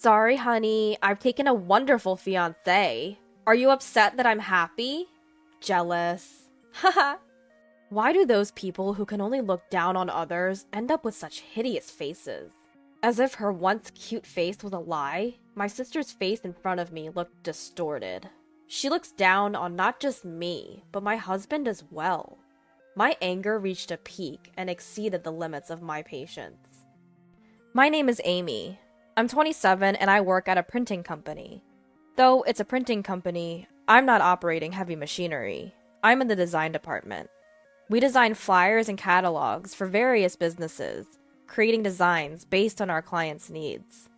Sorry, honey, I've taken a wonderful fiancé. Are you upset that I'm happy? Jealous. Haha. Why do those people who can only look down on others end up with such hideous faces? As if her once cute face was a lie, my sister's face in front of me looked distorted. She looks down on not just me, but my husband as well. My anger reached a peak and exceeded the limits of my patience. My name is Amy. I'm 27 and I work at a printing company. Though it's a printing company, I'm not operating heavy machinery. I'm in the design department. We design flyers and catalogs for various businesses, creating designs based on our clients' needs.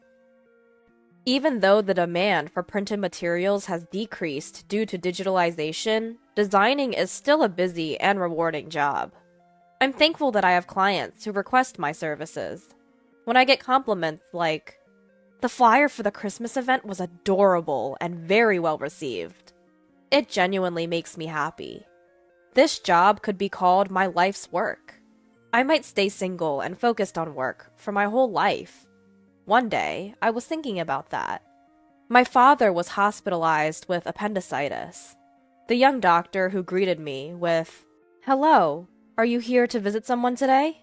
Even though the demand for printed materials has decreased due to digitalization, designing is still a busy and rewarding job. I'm thankful that I have clients who request my services. When I get compliments like, "The flyer for the Christmas event was adorable and very well received," it genuinely makes me happy. This job could be called my life's work. I might stay single and focused on work for my whole life. One day, I was thinking about that. My father was hospitalized with appendicitis. The young doctor who greeted me with, "Hello, are you here to visit someone today?"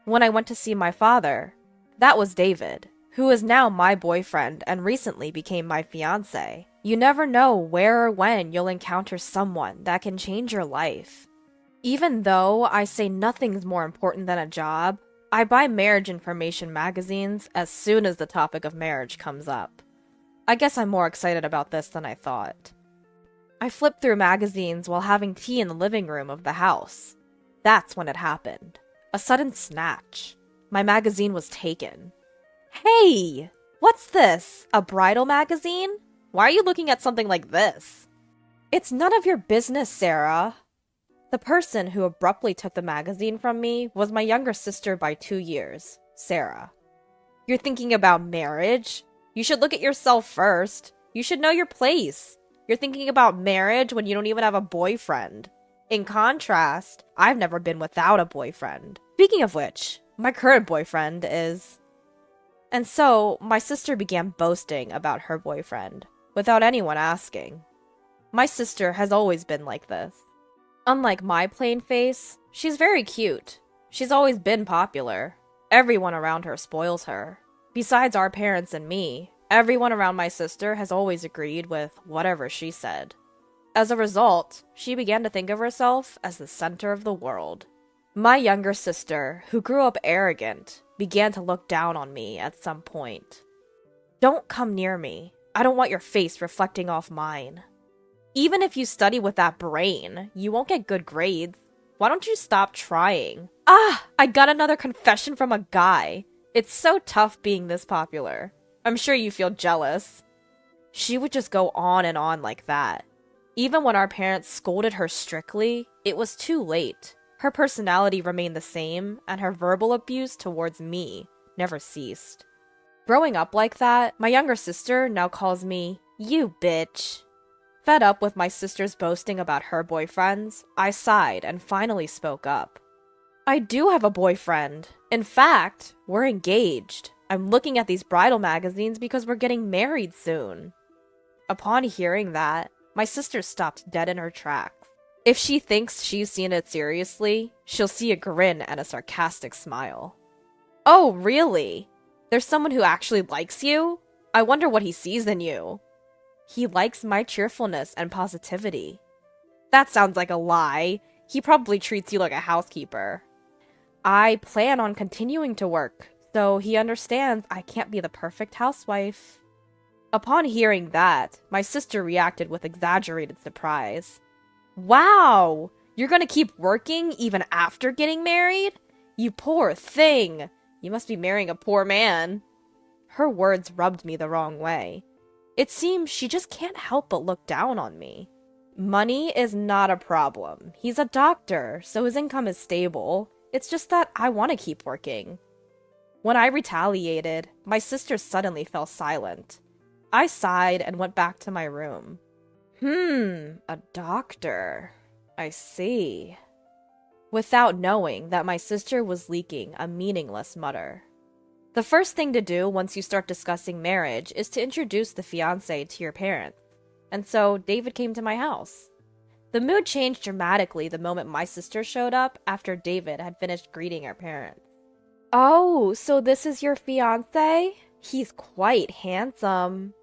When I went to see my father, that was David, who is now my boyfriend and recently became my fiancé. You never know where or when you'll encounter someone that can change your life. Even though I say nothing's more important than a job, I buy marriage information magazines as soon as the topic of marriage comes up. I guess I'm more excited about this than I thought. I flipped through magazines while having tea in the living room of the house. That's when it happened. A sudden snatch. My magazine was taken. Hey! What's this? A bridal magazine? Why are you looking at something like this? It's none of your business, Sarah. The person who abruptly took the magazine from me was my younger sister by 2 years, Sarah. You're thinking about marriage? You should look at yourself first. You should know your place. You're thinking about marriage when you don't even have a boyfriend. In contrast, I've never been without a boyfriend. Speaking of which, my current boyfriend is... And so, my sister began boasting about her boyfriend, without anyone asking. My sister has always been like this. Unlike my plain face, she's very cute. She's always been popular. Everyone around her spoils her. Besides our parents and me, everyone around my sister has always agreed with whatever she said. As a result, she began to think of herself as the center of the world. My younger sister, who grew up arrogant, began to look down on me at some point. "Don't come near me. I don't want your face reflecting off mine. Even if you study with that brain, you won't get good grades. Why don't you stop trying?" Ah! I got another confession from a guy. It's so tough being this popular. I'm sure you feel jealous. She would just go on and on like that. Even when our parents scolded her strictly, it was too late. Her personality remained the same, and her verbal abuse towards me never ceased. Growing up like that, my younger sister now calls me, "You bitch." Fed up with my sister's boasting about her boyfriends, I sighed and finally spoke up. "I do have a boyfriend. In fact, we're engaged. I'm looking at these bridal magazines because we're getting married soon." Upon hearing that, my sister stopped dead in her tracks. If she thinks she's seen it seriously, she'll see a grin and a sarcastic smile. "Oh, really? There's someone who actually likes you? I wonder what he sees in you." "He likes my cheerfulness and positivity." That sounds like a lie. He probably treats you like a housekeeper. "I plan on continuing to work, so he understands I can't be the perfect housewife." Upon hearing that, my sister reacted with exaggerated surprise. "Wow! You're gonna keep working even after getting married? You poor thing! You must be marrying a poor man." Her words rubbed me the wrong way. It seems she just can't help but look down on me. Money is not a problem. He's a doctor, so his income is stable. It's just that I want to keep working. When I retaliated, my sister suddenly fell silent. I sighed and went back to my room. A doctor. I see. Without knowing that my sister was leaking a meaningless mutter. The first thing to do once you start discussing marriage is to introduce the fiancé to your parents. And so David came to my house. The mood changed dramatically the moment my sister showed up after David had finished greeting our parents. Oh, so this is your fiancé? He's quite handsome.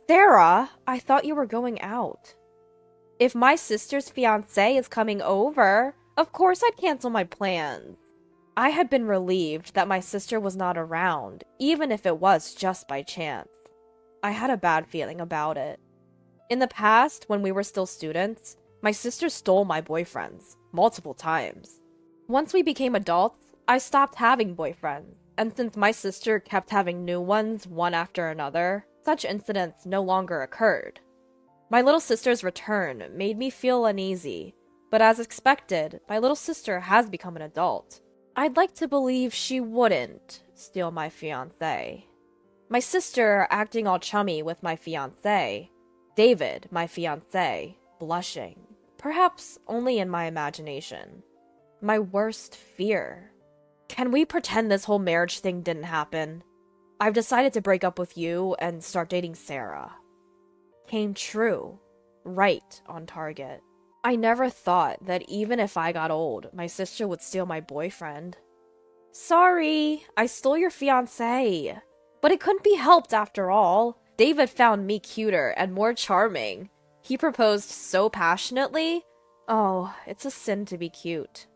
Sarah, I thought you were going out. If my sister's fiancé is coming over, of course I'd cancel my plans. I had been relieved that my sister was not around, even if it was just by chance. I had a bad feeling about it. In the past, when we were still students, my sister stole my boyfriends, multiple times. Once we became adults, I stopped having boyfriends, and since my sister kept having new ones one after another, such incidents no longer occurred. My little sister's return made me feel uneasy, but as expected, my little sister has become an adult. I'd like to believe she wouldn't steal my fiancé. My sister acting all chummy with my fiancé. David, my fiancé, blushing. Perhaps only in my imagination. My worst fear. Can we pretend this whole marriage thing didn't happen? I've decided to break up with you and start dating Sarah. Came true. Right on target. I never thought that even if I got old, my sister would steal my boyfriend. Sorry, I stole your fiancé. But it couldn't be helped after all. David found me cuter and more charming. He proposed so passionately. Oh, it's a sin to be cute.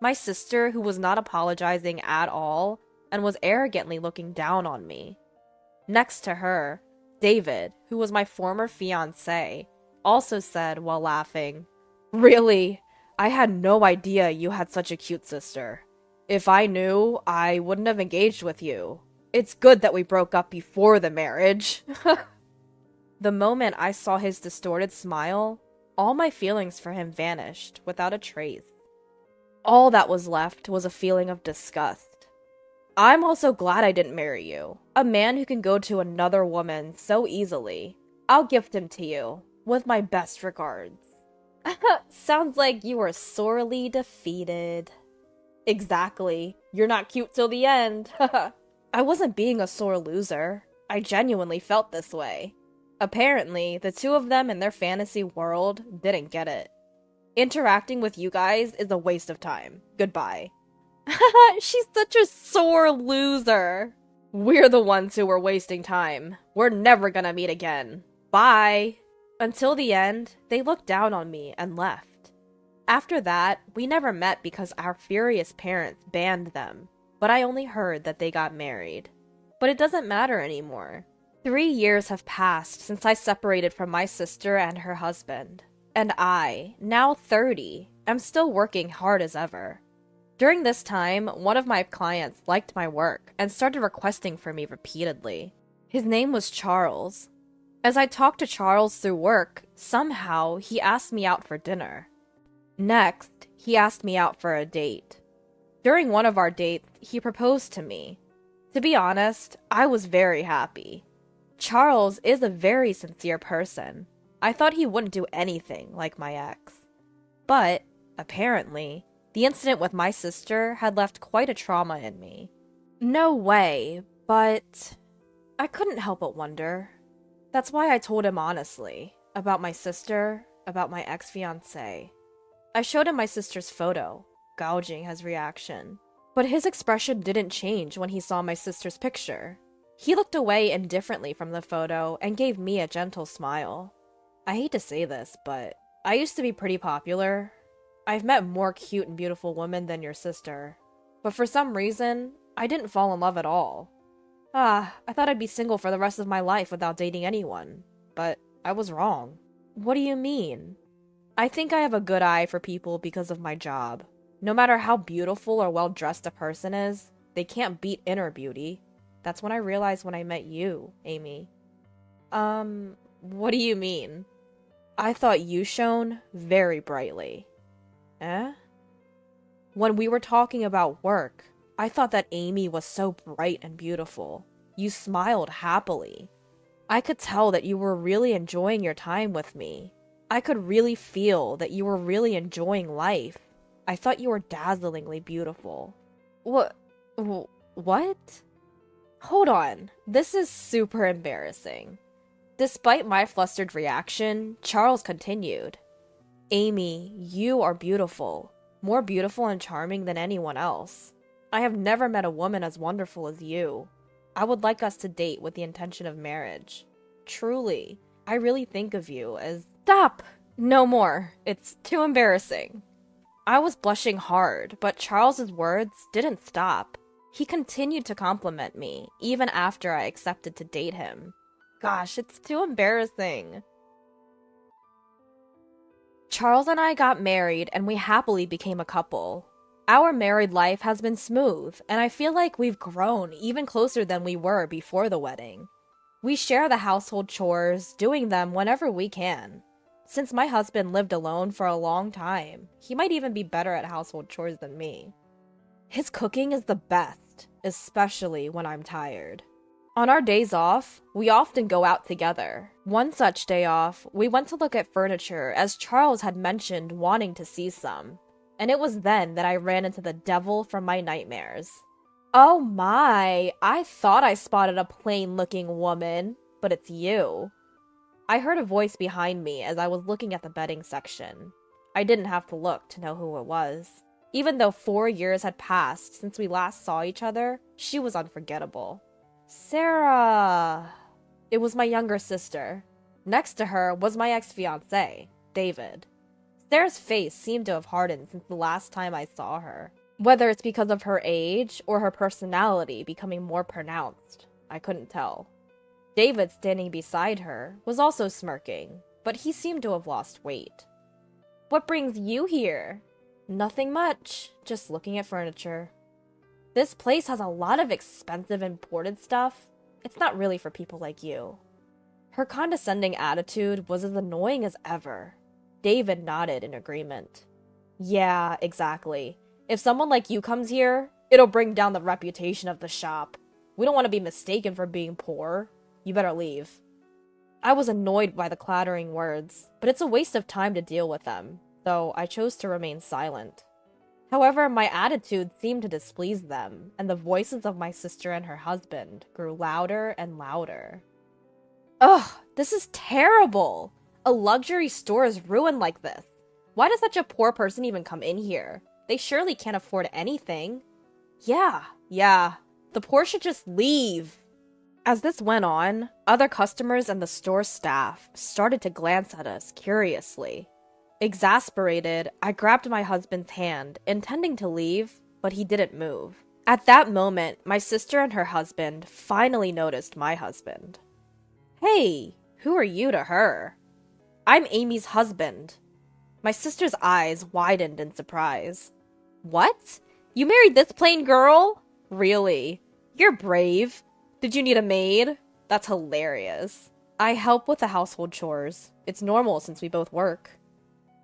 My sister, who was not apologizing at all, and was arrogantly looking down on me. Next to her, David, who was my former fiancé, also said while laughing, "Really? I had no idea you had such a cute sister. If I knew, I wouldn't have engaged with you. It's good that we broke up before the marriage." The moment I saw his distorted smile, all my feelings for him vanished without a trace. All that was left was a feeling of disgust. I'm also glad I didn't marry you. A man who can go to another woman so easily. I'll gift him to you, with my best regards. Sounds like you were sorely defeated. Exactly. You're not cute till the end. I wasn't being a sore loser. I genuinely felt this way. Apparently, the two of them in their fantasy world didn't get it. Interacting with you guys is a waste of time. Goodbye. She's such a sore loser. We're the ones who were wasting time. We're never gonna meet again. Bye. Until the end, they looked down on me and left. After that, we never met because our furious parents banned them, but I only heard that they got married. But it doesn't matter anymore. 3 years have passed since I separated from my sister and her husband, and I, now 30, am still working hard as ever. During this time, one of my clients liked my work and started requesting for me repeatedly. His name was Charles. As I talked to Charles through work, somehow he asked me out for dinner. Next, he asked me out for a date. During one of our dates, he proposed to me. To be honest, I was very happy. Charles is a very sincere person. I thought he wouldn't do anything like my ex. But, apparently, the incident with my sister had left quite a trauma in me. No way, but I couldn't help but wonder. That's why I told him honestly, about my sister, about my ex-fiancé. I showed him my sister's photo, gouging his reaction. But his expression didn't change when he saw my sister's picture. He looked away indifferently from the photo and gave me a gentle smile. I hate to say this, but I used to be pretty popular. I've met more cute and beautiful women than your sister. But for some reason, I didn't fall in love at all. I thought I'd be single for the rest of my life without dating anyone. But I was wrong. What do you mean? I think I have a good eye for people because of my job. No matter how beautiful or well-dressed a person is, they can't beat inner beauty. That's when I realized when I met you, Amy. What do you mean? I thought you shone very brightly. Eh? When we were talking about work, I thought that Amy was so bright and beautiful. You smiled happily. I could tell that you were really enjoying your time with me. I could really feel that you were really enjoying life. I thought you were dazzlingly beautiful. What? Hold on, this is super embarrassing. Despite my flustered reaction, Charles continued. Amy, you are beautiful. More beautiful and charming than anyone else. I have never met a woman as wonderful as you. I would like us to date with the intention of marriage. Truly, I really think of you as— Stop! No more. It's too embarrassing. I was blushing hard, but Charles's words didn't stop. He continued to compliment me, even after I accepted to date him. Gosh, it's too embarrassing. Charles and I got married, and we happily became a couple. Our married life has been smooth, and I feel like we've grown even closer than we were before the wedding. We share the household chores, doing them whenever we can. Since my husband lived alone for a long time, he might even be better at household chores than me. His cooking is the best, especially when I'm tired. On our days off, we often go out together. One such day off, we went to look at furniture as Charles had mentioned wanting to see some. And it was then that I ran into the devil from my nightmares. Oh my, I thought I spotted a plain-looking woman, but it's you. I heard a voice behind me as I was looking at the bedding section. I didn't have to look to know who it was. Even though 4 years had passed since we last saw each other, she was unforgettable. Sarah! It was my younger sister. Next to her was my ex-fiancé, David. Sarah's face seemed to have hardened since the last time I saw her. Whether it's because of her age or her personality becoming more pronounced, I couldn't tell. David, standing beside her, was also smirking, but he seemed to have lost weight. What brings you here? Nothing much, just looking at furniture. This place has a lot of expensive imported stuff. It's not really for people like you. Her condescending attitude was as annoying as ever. David nodded in agreement. Yeah, exactly. If someone like you comes here, it'll bring down the reputation of the shop. We don't want to be mistaken for being poor. You better leave. I was annoyed by the clattering words, but it's a waste of time to deal with them, so I chose to remain silent. However, my attitude seemed to displease them, and the voices of my sister and her husband grew louder and louder. Ugh, this is terrible! A luxury store is ruined like this. Why does such a poor person even come in here? They surely can't afford anything. Yeah, the poor should just leave. As this went on, other customers and the store staff started to glance at us curiously. Exasperated, I grabbed my husband's hand, intending to leave, but he didn't move. At that moment, my sister and her husband finally noticed my husband. Hey, who are you to her? I'm Amy's husband. My sister's eyes widened in surprise. What? You married this plain girl? Really? You're brave. Did you need a maid? That's hilarious. I help with the household chores. It's normal since we both work.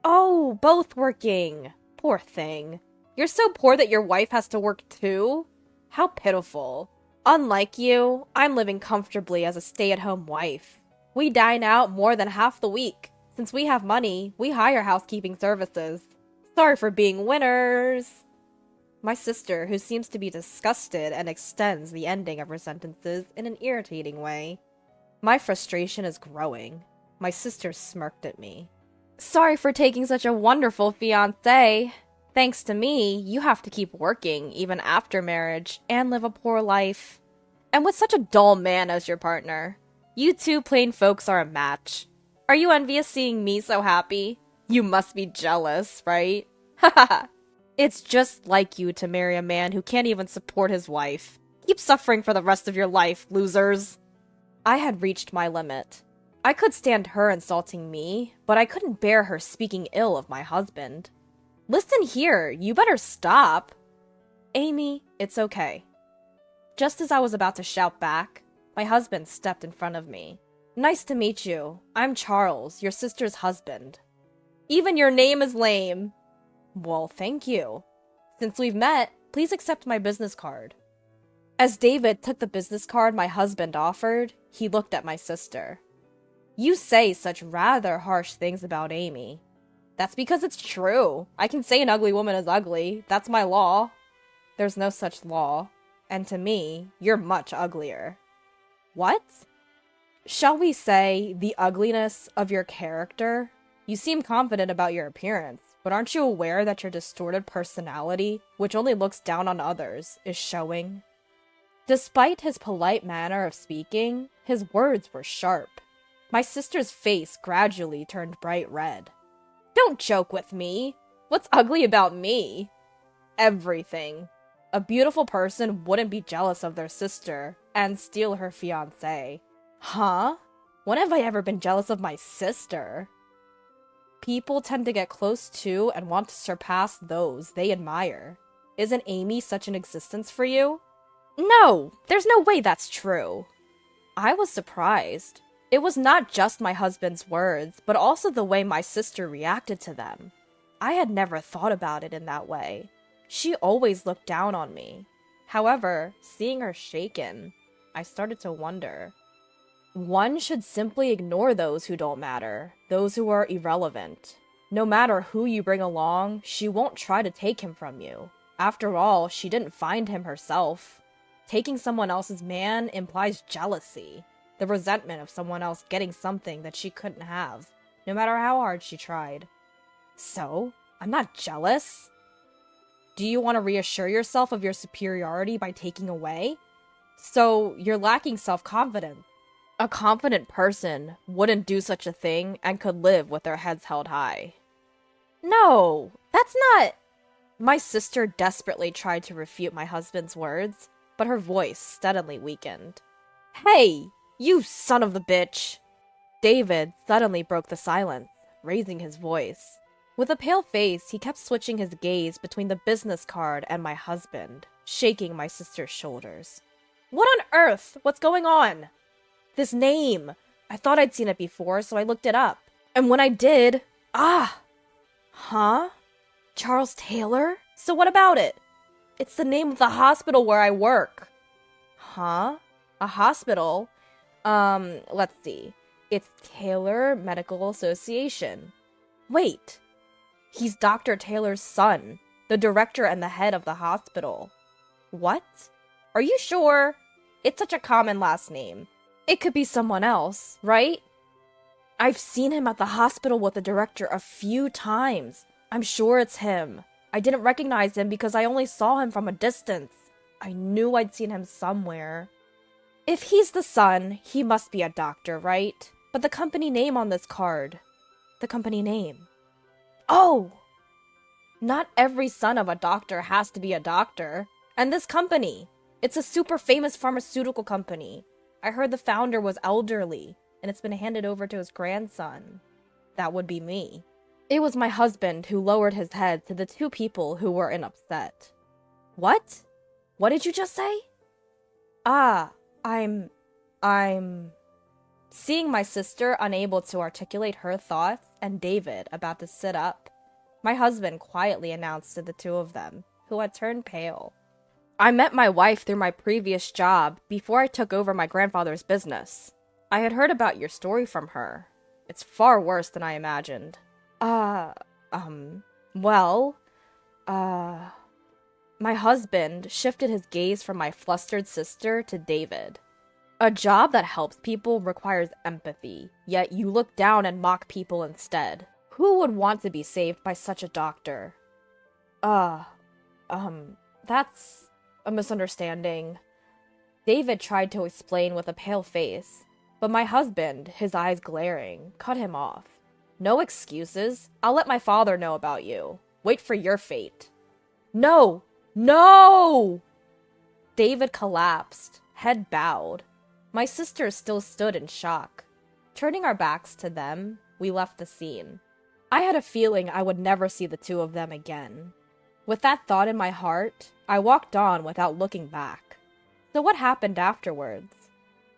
Oh, both working. Poor thing. You're so poor that your wife has to work too? How pitiful. Unlike you, I'm living comfortably as a stay-at-home wife. We dine out more than half the week. Since we have money, we hire housekeeping services. Sorry for being winners. My sister, who seems to be disgusted and extends the ending of her sentences in an irritating way. My frustration is growing. My sister smirked at me. Sorry for taking such a wonderful fiancé. Thanks to me, you have to keep working even after marriage and live a poor life. And with such a dull man as your partner, you two plain folks are a match. Are you envious seeing me so happy? You must be jealous, right? Haha. It's just like you to marry a man who can't even support his wife. Keep suffering for the rest of your life, losers. I had reached my limit. I could stand her insulting me, but I couldn't bear her speaking ill of my husband. Listen here, you better stop. Amy, it's okay. Just as I was about to shout back, my husband stepped in front of me. Nice to meet you. I'm Charles, your sister's husband. Even your name is lame. Well, thank you. Since we've met, please accept my business card. As David took the business card my husband offered, he looked at my sister. You say such rather harsh things about Amy. That's because it's true. I can say an ugly woman is ugly. That's my law. There's no such law. And to me, you're much uglier. What? Shall we say the ugliness of your character? You seem confident about your appearance, but aren't you aware that your distorted personality, which only looks down on others, is showing? Despite his polite manner of speaking, his words were sharp. My sister's face gradually turned bright red. Don't joke with me! What's ugly about me? Everything. A beautiful person wouldn't be jealous of their sister and steal her fiancé. Huh? When have I ever been jealous of my sister? People tend to get close to and want to surpass those they admire. Isn't Amy such an existence for you? No, there's no way that's true. I was surprised. It was not just my husband's words, but also the way my sister reacted to them. I had never thought about it in that way. She always looked down on me. However, seeing her shaken, I started to wonder. One should simply ignore those who don't matter, those who are irrelevant. No matter who you bring along, she won't try to take him from you. After all, she didn't find him herself. Taking someone else's man implies jealousy, the resentment of someone else getting something that she couldn't have, no matter how hard she tried. So, I'm not jealous? Do you want to reassure yourself of your superiority by taking away? So, you're lacking self-confidence. A confident person wouldn't do such a thing and could live with their heads held high. No, that's not... My sister desperately tried to refute my husband's words, but her voice steadily weakened. Hey, you son of the bitch! David suddenly broke the silence, raising his voice. With a pale face, he kept switching his gaze between the business card and my husband, shaking my sister's shoulders. What on earth? What's going on? This name! I thought I'd seen it before, so I looked it up. And when I did... Huh? Charles Taylor? So what about it? It's the name of the hospital where I work. Huh? A hospital? Let's see. It's Taylor Medical Association. Wait. He's Dr. Taylor's son, the director and the head of the hospital. What? Are you sure? It's such a common last name. It could be someone else, right? I've seen him at the hospital with the director a few times. I'm sure it's him. I didn't recognize him because I only saw him from a distance. I knew I'd seen him somewhere. If he's the son, he must be a doctor, right? But the company name on this card. The company name. Oh! Not every son of a doctor has to be a doctor. And this company. It's a super famous pharmaceutical company. I heard the founder was elderly, and it's been handed over to his grandson. That would be me. It was my husband who lowered his head to the two people who were in upset. What? What did you just say? I'm... Seeing my sister unable to articulate her thoughts and David about to sit up, my husband quietly announced to the two of them, who had turned pale. I met my wife through my previous job before I took over my grandfather's business. I had heard about your story from her. It's far worse than I imagined. My husband shifted his gaze from my flustered sister to David. A job that helps people requires empathy, yet you look down and mock people instead. Who would want to be saved by such a doctor? That's a misunderstanding. David tried to explain with a pale face, but my husband, his eyes glaring, cut him off. No excuses. I'll let my father know about you. Wait for your fate. No! No! David collapsed, head bowed. My sister still stood in shock. Turning our backs to them, we left the scene. I had a feeling I would never see the two of them again. With that thought in my heart, I walked on without looking back. So what happened afterwards?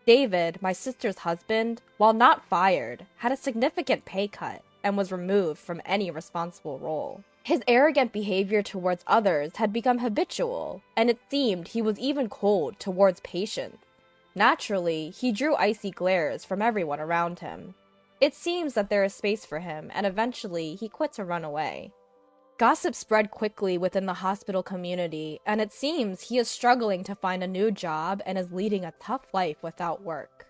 David, my sister's husband, while not fired, had a significant pay cut and was removed from any responsible role. His arrogant behavior towards others had become habitual, and it seemed he was even cold towards patients. Naturally, he drew icy glares from everyone around him. It seems that there is space for him, and eventually he quit to run away. Gossip spread quickly within the hospital community, and it seems he is struggling to find a new job and is leading a tough life without work.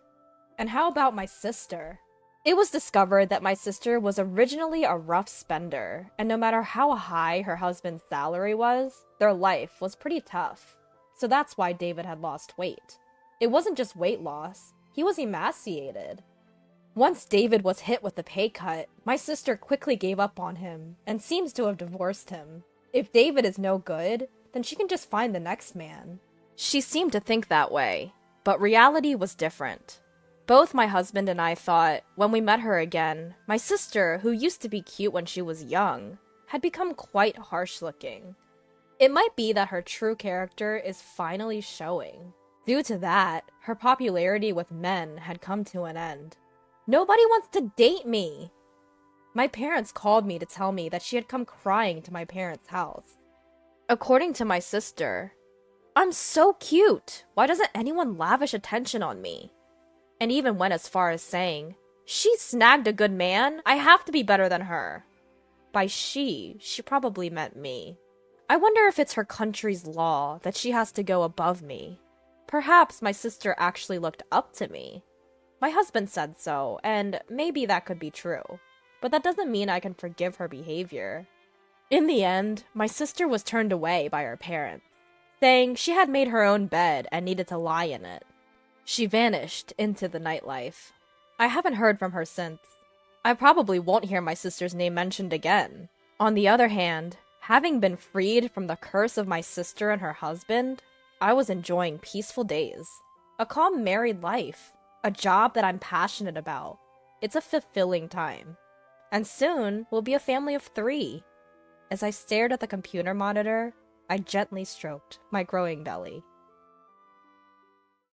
And how about my sister? It was discovered that my sister was originally a rough spender, and no matter how high her husband's salary was, their life was pretty tough. So that's why David had lost weight. It wasn't just weight loss, he was emaciated. Once David was hit with a pay cut, my sister quickly gave up on him and seems to have divorced him. If David is no good, then she can just find the next man. She seemed to think that way, but reality was different. Both my husband and I thought, when we met her again, my sister, who used to be cute when she was young, had become quite harsh-looking. It might be that her true character is finally showing. Due to that, her popularity with men had come to an end. Nobody wants to date me! My parents called me to tell me that she had come crying to my parents' house. According to my sister, I'm so cute! Why doesn't anyone lavish attention on me? And even went as far as saying, she snagged a good man, I have to be better than her. By she probably meant me. I wonder if it's her country's law that she has to go above me. Perhaps my sister actually looked up to me. My husband said so, and maybe that could be true. But that doesn't mean I can forgive her behavior. In the end, my sister was turned away by her parents, saying she had made her own bed and needed to lie in it. She vanished into the nightlife. I haven't heard from her since. I probably won't hear my sister's name mentioned again. On the other hand, having been freed from the curse of my sister and her husband, I was enjoying peaceful days. A calm married life. A job that I'm passionate about. It's a fulfilling time. And soon, we'll be a family of 3. As I stared at the computer monitor, I gently stroked my growing belly.